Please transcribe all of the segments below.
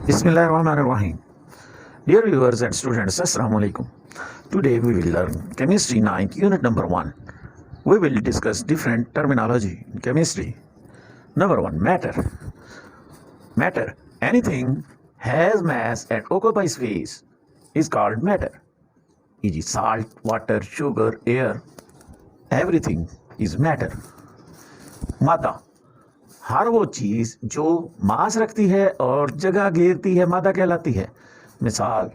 Bismillahirrahmanirrahim. Dear viewers and students, Assalamu alaikum. Today we will learn Chemistry 9th Unit number 1. We will discuss different terminology in chemistry. Number 1. Matter. Matter. Anything has mass and occupies space is called matter. E.g. salt, water, sugar, air. Everything is matter. मादा. हर वो चीज़ जो मास रखती है और जगह घेरती है मादा कहलाती है. मिसाल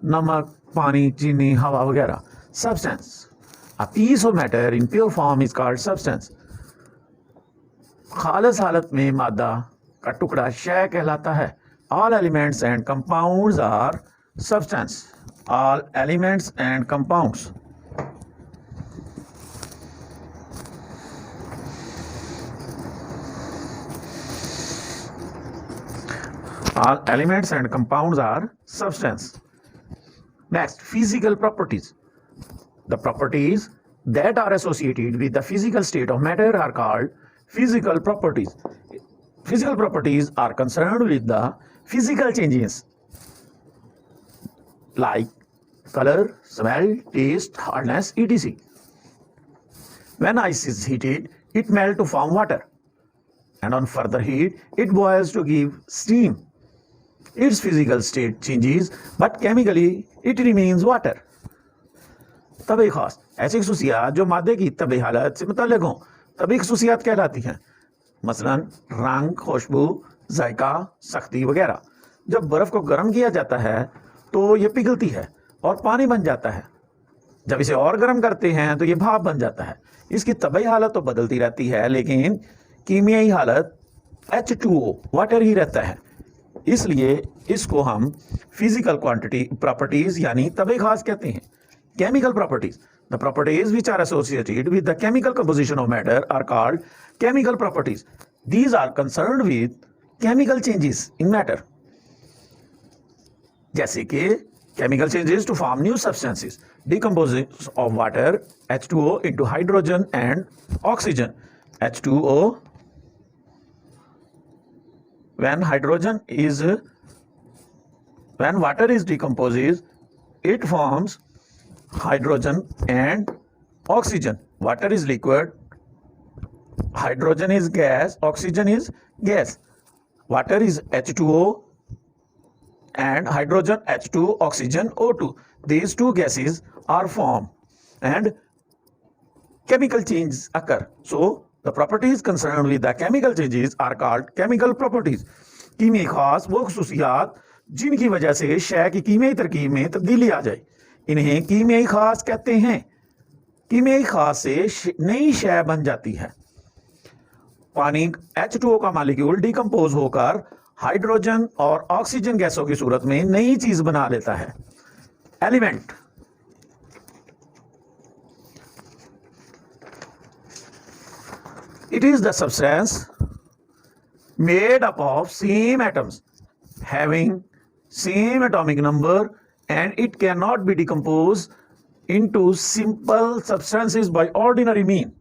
नमक, पानी, चीनी, हवा वगैरह. Substance. A piece of matter in pure form is called substance. खालस हालत में मादा का टुकड़ा शय कहलाता है. All elements and compounds are substance. All elements and compounds. All elements and compounds are substance. Next, physical properties. The properties that are associated with the physical state of matter are called physical properties. Physical properties are concerned with the physical changes like color, smell, taste, hardness, etc. When ice is heated, it melts to form water, and on further heat, it boils to give steam. Its physical state changes, but chemically it remains water. तबी खास ऐसी खसूसियात जो मादे की तबी हालत से मुतल्लिक हों तबी खसूसियात कहलाती हैं. मसलन रंग, खुशबू, जायका, सख्ती वगैरह. जब बर्फ़ को गर्म किया जाता है तो ये पिघलती है और पानी बन जाता है. जब इसे और गर्म करते हैं तो ये भाप बन जाता है. इसकी तबी हालत तो बदलती रहती है लेकिन कीमियाई हालत H2O वाटर ही रहता है. इसलिए इसको हम फिजिकल क्वांटिटी प्रॉपर्टीज यानी तबे खास कहते हैं. Chemical properties. The properties which are associated with the chemical composition of matter are called chemical properties. These are concerned with chemical changes in matter. जैसे कि chemical changes to form new substances, decomposition of water H2O into hydrogen and oxygen. H2O when water is decomposed, it forms hydrogen and oxygen. Water is liquid, hydrogen is gas, oxygen is gas. Water is H2O and hydrogen H2, oxygen O2. These two gases are formed and chemical changes occur. So the properties concerned with the chemical changes are called chemical properties. कीमियाई खास वो खसूसियात जिनकी वजह से शय की कीमियाई तरकीब में तब्दीली आ जाए इन्हें कीमियाई खास कहते हैं. कीमियाई खास से नई शय बन जाती है. पानी H2O का मॉलिक्यूल डिकम्पोज होकर हाइड्रोजन और ऑक्सीजन गैसों की सूरत में नई चीज बना लेता है. Element. It is the substance made up of same atoms having same atomic number and it cannot be decomposed into simple substances by ordinary means.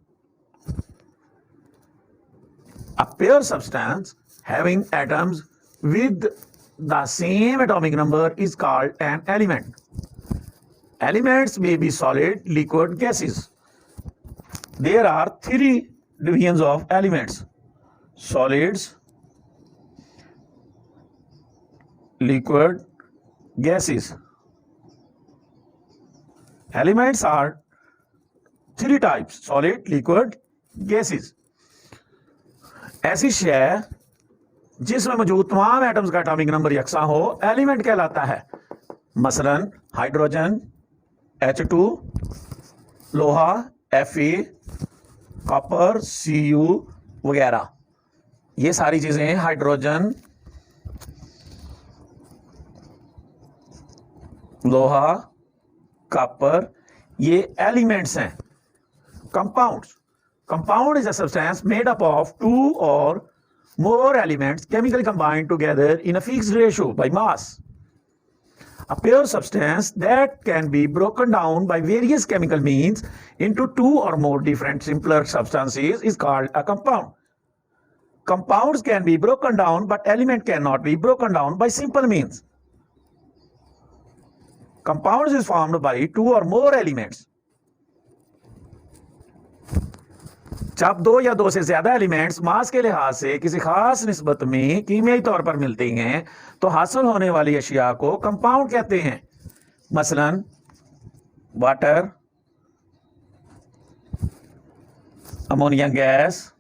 A pure substance having atoms with the same atomic number is called an element. Elements may be solid, liquid, gases. There are three divisions of elements: solids, liquid, gases. Elements are three types: solid, liquid, gases. ऐसी शय जिसमें मौजूद तमाम atoms का atomic number यकसा हो element कहलाता है. मसलन हाइड्रोजन H2, लोहा Fe, कॉपर Cu वगैरह. ये सारी चीजें हाइड्रोजन, लोहा, कॉपर ये एलिमेंट्स हैं. Compounds. Compound is a substance made up of two or more elements chemically combined together in a fixed ratio by mass. A pure substance that can be broken down by various chemical means into two or more different simpler substances is called a compound. Compounds can be broken down, but element cannot be broken down by simple means. Compounds is formed by two or more elements. जब दो या दो से ज्यादा elements मास के लिहाज से किसी खास निस्बत में कीमियाई तौर पर मिलते हैं तो हासिल होने वाली अशिया को कंपाउंड कहते हैं। मसलन वाटर, अमोनिया गैस,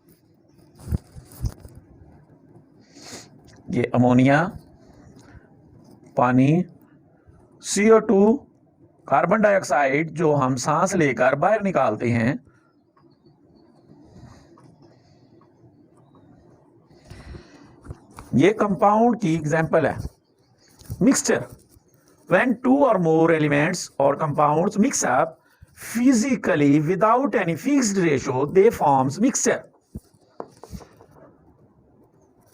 ये अमोनिया, पानी, CO2, कार्बन डाइऑक्साइड जो हम सांस लेकर बाहर निकालते हैं, ये कंपाउंड की एग्जांपल है। मिक्सचर, व्हेन टू और मोर एलिमेंट्स और compounds mix up physically without any fixed ratio दे फॉर्म्स मिक्सचर।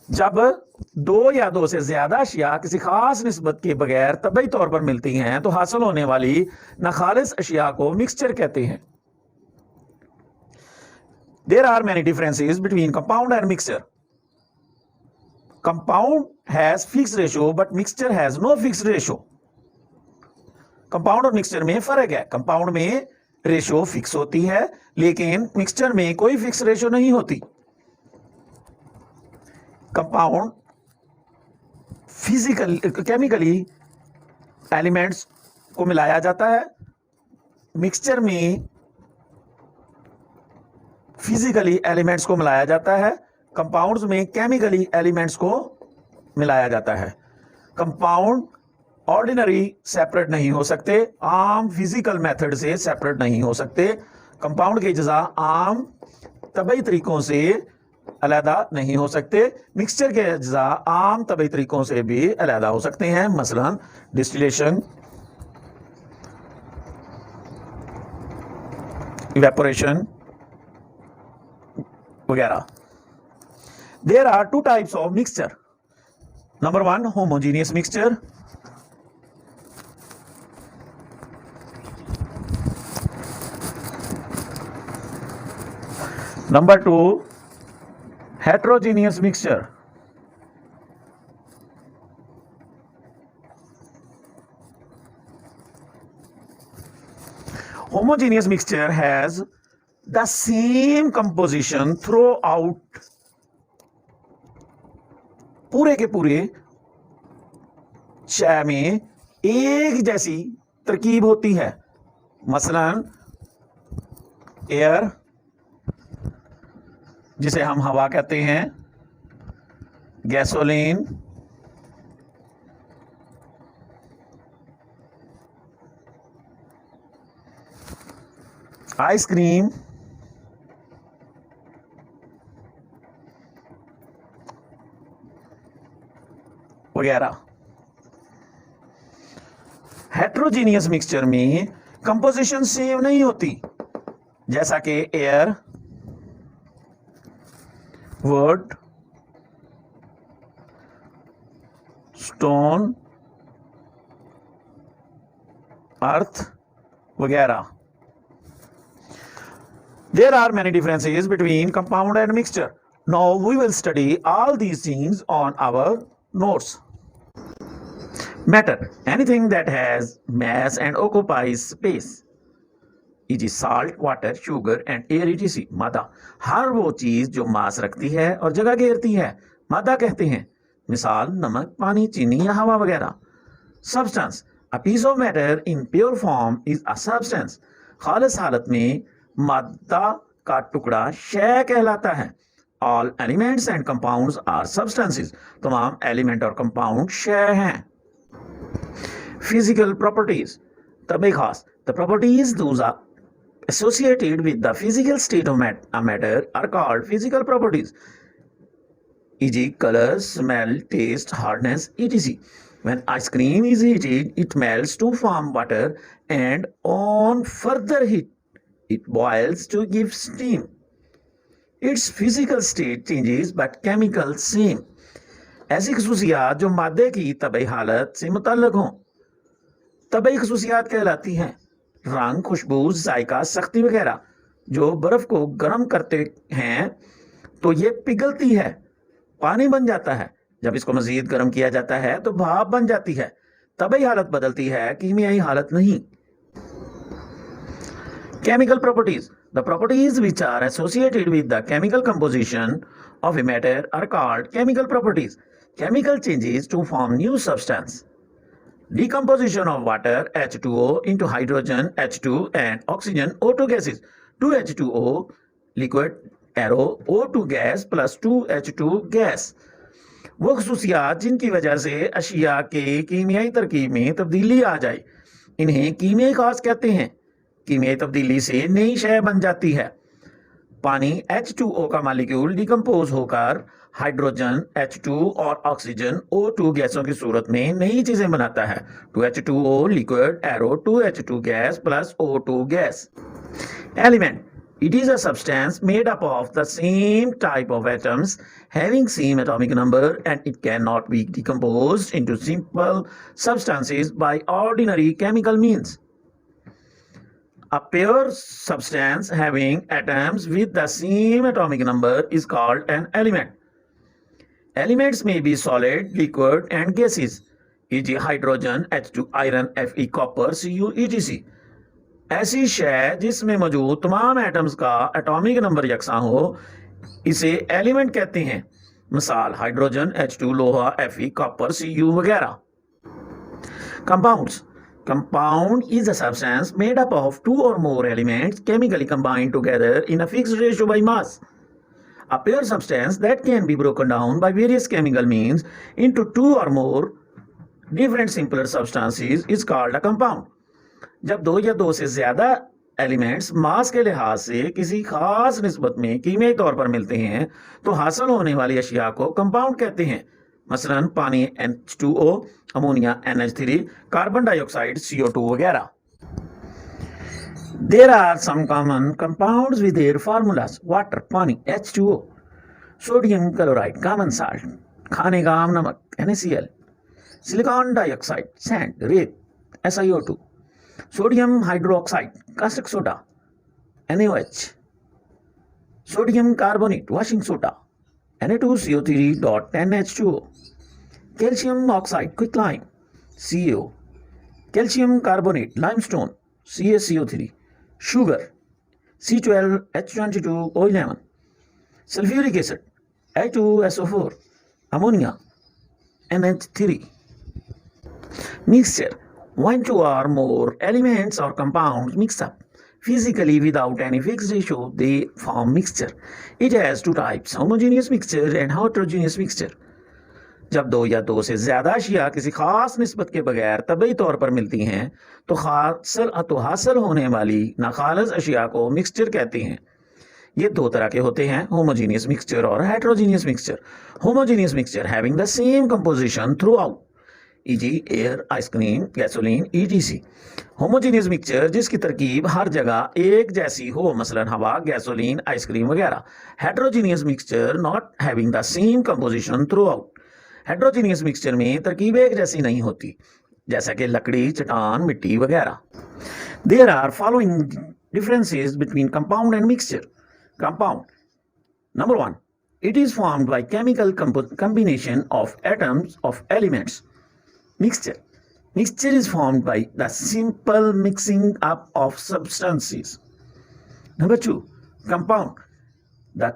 जब दो या दो से ज्यादा अशिया किसी खास निस्बत के बगैर तबई तौर पर मिलती हैं तो हासिल होने वाली नाखालिस अशिया को मिक्सचर कहते हैं। There are many differences between compound and mixture. Compound has fixed ratio but mixture has no fixed ratio. Compound और मिक्सचर में फर्क है। कंपाउंड में रेशियो फिक्स होती है लेकिन मिक्सचर में कोई फिक्स रेशियो नहीं होती। कंपाउंड फिजिकल केमिकली एलिमेंट्स को मिलाया जाता है, मिक्सचर में फिजिकली एलिमेंट्स को मिलाया जाता है, कंपाउंड्स में केमिकली एलिमेंट्स को मिलाया जाता है। कंपाउंड ऑर्डिनरी सेपरेट नहीं हो सकते, आम फिजिकल मेथड से सेपरेट नहीं हो सकते। कंपाउंड के अज्जा आम तबई तरीकों से अलहदा नहीं हो सकते। मिक्सचर के अज्जा आम तबई तरीकों से भी अलहदा हो सकते हैं, मसलन डिस्टिलेशन, इवेपोरेशन वगैरह। There are two types of mixture. Number one, homogeneous mixture. Number two, heterogeneous mixture. Homogeneous mixture has the same composition throughout. पूरे के पूरे चाय में एक जैसी तरकीब होती है, मसलन एयर जिसे हम हवा कहते हैं, गैसोलीन, आइसक्रीम, वगैरह। हेट्रोजीनियस मिक्सचर में कंपोजिशन सेम नहीं होती, जैसा कि एयर, वुड, स्टोन, अर्थ वगैरह। There are many differences between compound and mixture. Now we will study all these things on our notes. Matter, anything that has mass and occupies space, e.g. salt, water, sugar and air etc. मादा, हर वो चीज जो मास रखती है और जगह घेरती है मादा कहते हैं, मिसाल नमक, पानी, चीनी या हवा वगैरह। Substance, a piece of matter in pure form is a substance. खालिस हालत में मादा का टुकड़ा शय कहलाता है। All elements and compounds are substances. तमाम एलिमेंट और कंपाउंड शय हैं। Physical properties, तबई खास, the properties those are associated with the physical state of a matter are called physical properties, e.g. color, smell, taste, hardness etc. When ice cream is heated, it melts to form water and on further heat it boils to give steam. Its physical state changes but chemical same. ऐसी खसूसियात जो मादे की तबई हालत से मुतल्लक हों तबई खसूसियात कहलाती हैं। रंग, खुशबू, जायका, सख्ती वगैरह जो बर्फ को गर्म करते हैं तो ये पिघलती है, पानी बन जाता है। जब इसको मजीद गर्म किया जाता है तो भाप बन जाती है। तभी हालत बदलती है, कीमियाई हालत नहीं। Chemical properties. The properties which are associated with the chemical composition of a matter are called chemical properties. Chemical changes to form new substance. Decomposition of water H2O into hydrogen H2 and oxygen O2 gases. 2H2O liquid arrow O2 gas plus 2H2 gas. वो खसूसियात जिनकी वजह से अशिया के कीमियाई तरकीब में तब्दीली आ जाए, इन्हें कीमियाई खास कहते हैं। कीमियाई तब्दीली से नई शय बन जाती है। पानी H2O का मॉलिक्यूल डिकम्पोज होकर हाइड्रोजन H2 और ऑक्सीजन O2 गैसों की सूरत में नई चीजें बनाता है। 2H2O liquid arrow 2H2 gas plus O2 gas. Element, it is a substance made up of the same type of atoms having same atomic number, and it cannot be decomposed into simple substances by ordinary chemical means. A pure substance having atoms with the same atomic number is called an element. Elements may be solid, liquid and gases, e.g. hydrogen, H2, iron, Fe, copper, Cu, etc. ऐसी शय जिसमें मौजूद तमाम atoms का atomic number यकसा हो, इसे element कहते हैं। मिसाल हाइड्रोजन, H2, लोहा, Fe, कॉपर, Cu वगैरह। Compounds, compound is a substance made up of two or more elements chemically combined together in a fixed ratio by mass. A pure substance that can be broken down by various chemical means into two or more different simpler substances is called a compound. जब दो या दो से ज्यादा elements मास के लिहाज से किसी खास निस्बत में कीमियाई तौर पर मिलते हैं तो हासिल होने वाली अशिया को कंपाउंड कहते हैं। मसलन पानी H2O, ammonia NH3, carbon dioxide CO2 वगैरह। There are some common compounds with their formulas. Water, पानी H2O, sodium chloride, common salt, खाने का आम नमक NaCl, सिलिकॉन डाइऑक्साइड, सैंड, रेत SiO2, sodium hydroxide, caustic soda NaOH, sodium carbonate, washing soda Na2CO3.10H2O, calcium oxide, quicklime CO, calcium carbonate, limestone CaCO3, sugar C12H22O11, sulphuric acid H2SO4, ammonia NH3। Mixture, when two or more elements or compounds mix up physically without any fixed ratio, they form mixture. It has two types, homogeneous mixture and heterogeneous mixture. जब दो या दो से ज्यादा अशिया किसी खास निस्बत के बगैर तबई तौर पर मिलती हैं तो हासिल होने वाली नाखालस अशिया को मिक्सचर कहते हैं। ये दो तरह के होते हैं, होमोजीनियस मिक्सचर और heterogeneous mixture. Homogeneous mixture having the same composition through out, e.g. Air, ice cream, gasoline etc. Homogeneous mixture जिसकी तरकीब हर जगह एक जैसी हो, मसलन हवा, गैसोलीन, आइसक्रीम वगैरह। Heterogeneous mixture not having the same composition through out. Heterogeneous mixture में तरकीब एक जैसी नहीं होती, जैसा कि लकड़ी, चट्टान, मिट्टी वगैरह। There are following differences between compound and mixture. Compound, number 1, it is formed by chemical combination of atoms of elements. Mixture, mixture is formed by the simple mixing up of substances. Number 2, compound, the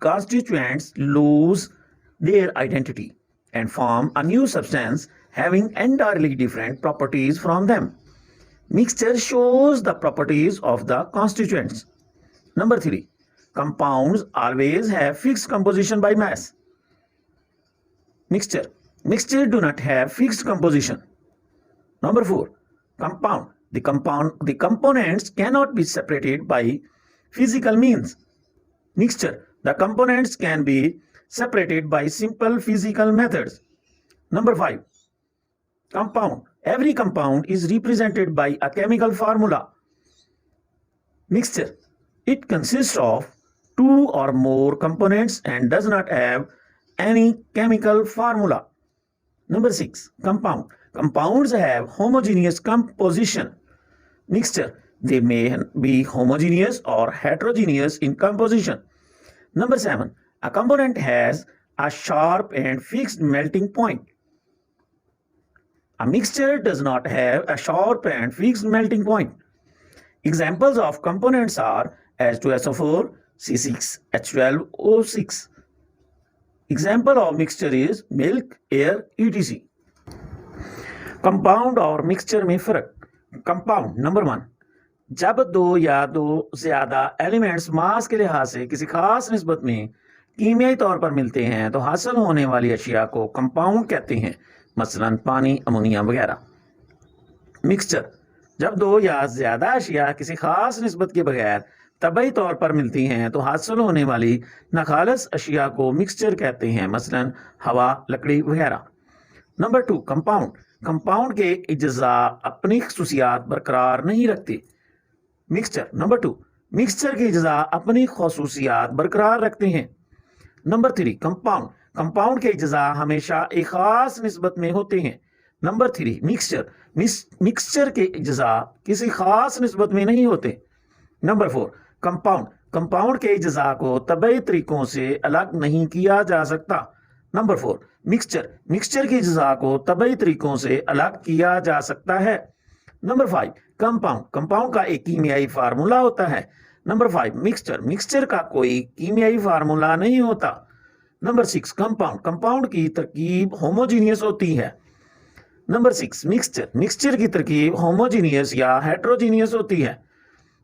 constituents lose their identity and form a new substance having entirely different properties from them. Mixture shows the properties of the constituents. Number 3, compounds always have fixed composition by mass. Mixture do not have fixed composition. Number 4, compound. The components cannot be separated by physical means. Mixture, the components can be separated by simple physical methods. Number 5, compound. Every compound is represented by a chemical formula. Mixture, it consists of two or more components and does not have any chemical formula. Number 6, compound. Compounds have homogeneous composition. Mixture, they may be homogeneous or heterogeneous in composition. Number 7, A component has a sharp and fixed melting point. A mixture does not have a sharp and fixed melting point. Examples of components are H2SO4, C6H12O6. Example of mixture is milk, air, etc. Compound और mixture में फर्क। Compound number 1, जब दो या दो ज्यादा elements मास के लिहाज से किसी खास निस्बत में कीमियाई तौर पर मिलते हैं तो हासिल होने वाली अशिया को कंपाउंड कहते हैं, मसलन पानी, अमोनिया वगैरह। मिक्सचर, जब दो या ज्यादा अशिया किसी खास निस्बत के बगैर तबई तौर पर मिलती हैं तो हासिल होने वाली नाखालिस अशिया को मिक्सचर कहते हैं, मसलन हवा, लकड़ी वगैरह। Number 2, compound. कंपाउंड के इज्जा अपनी खसूसियात बरकरार नहीं रखते। मिक्सचर नंबर 2, मिक्सचर के इज्जा अपनी खसूसियात बरकरार रखते हैं। Number 3, compound. कंपाउंड के इज्जा हमेशा एक खास निस्बत में होते हैं। Number 3, mixture. मिक्सचर के इज्जा किसी खास निस्बत में नहीं होते। Number 4, compound. कंपाउंड के इज्जा को तबई तरीकों से अलग नहीं किया जा सकता। Number 4, mixture. मिक्सचर की इज्जा को तबई तरीकों से अलग किया जा सकता है। Number 5, compound. कंपाउंड का एक कीमियाई फार्मूला होता है। Number 5, mixture. मिक्सचर का कोई कीमियाई फार्मूला नहीं होता। Number 6, compound. कंपाउंड की तरकीब होमोजीनियस होती है। Number 6, mixture. मिक्सचर की तरकीब होमोजीनियस या हेट्रोजीनियस होती है।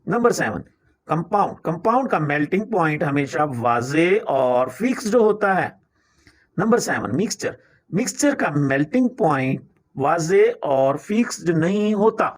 Number 7, compound. कंपाउंड का मेल्टिंग पॉइंट हमेशा वाजे और फिक्स्ड होता है। Number 7, mixture. मिक्सचर का मेल्टिंग पॉइंट वाजे और फिक्स्ड नहीं होता।